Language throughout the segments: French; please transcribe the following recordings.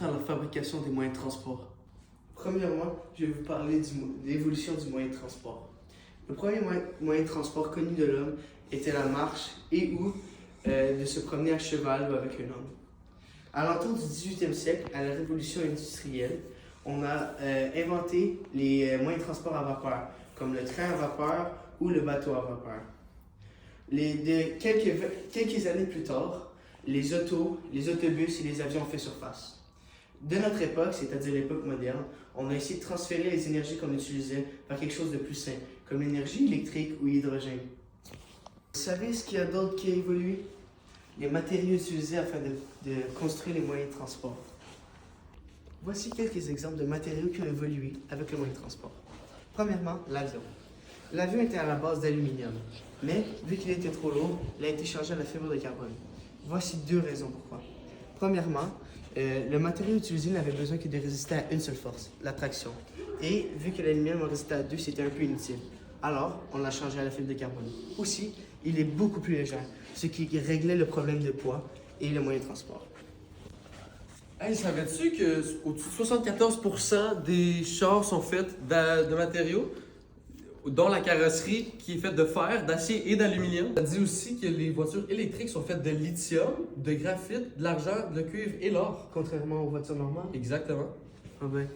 à la fabrication des moyens de transport? Premièrement, je vais vous parler de l'évolution du moyen de transport. Le premier moyen de transport connu de l'homme était la marche et ou de se promener à cheval ou avec un homme. À l'entour du 18e siècle, à la révolution industrielle, on a inventé les moyens de transport à vapeur, comme le train à vapeur ou le bateau à vapeur. Quelques années plus tard, les autobus et les avions ont fait surface. De notre époque, c'est-à-dire l'époque moderne, on a essayé de transférer les énergies qu'on utilisait vers quelque chose de plus sain, comme l'énergie électrique ou l'hydrogène. Vous savez ce qu'il y a d'autre qui a évolué? Les matériaux utilisés afin de construire les moyens de transport. Voici quelques exemples de matériaux qui ont évolué avec le moyen de transport. Premièrement, l'avion. L'avion était à la base d'aluminium, mais vu qu'il était trop lourd, il a été changé à la fibre de carbone. Voici deux raisons pourquoi. Premièrement, le matériau utilisé n'avait besoin que de résister à une seule force, la traction. Et vu que l'aluminium en résistait à deux, c'était un peu inutile. Alors, on l'a changé à la fibre de carbone. Aussi, il est beaucoup plus léger, ce qui réglait le problème de poids et le moyen de transport. Hey, savais-tu que au-dessus de 74% des chars sont faits de matériaux, dont la carrosserie qui est faite de fer, d'acier et d'aluminium? Ça dit aussi que les voitures électriques sont faites de lithium, de graphite, de l'argent, de cuivre et l'or. Contrairement aux voitures normales. Exactement. Ah ben.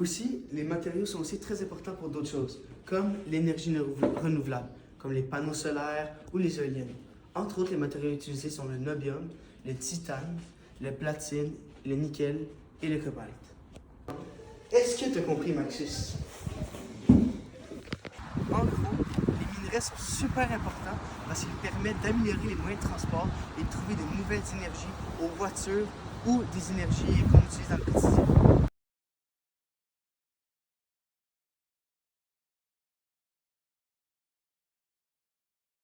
Aussi, les matériaux sont aussi très importants pour d'autres choses, comme l'énergie renouvelable, comme les panneaux solaires ou les éoliennes. Entre autres, les matériaux utilisés sont le niobium, le titane, le platine, le nickel et le cobalt. Est-ce que tu as compris, Maxis? En gros, les minerais sont super importants parce qu'ils permettent d'améliorer les moyens de transport et de trouver de nouvelles énergies aux voitures ou des énergies qu'on utilise dans le quotidien.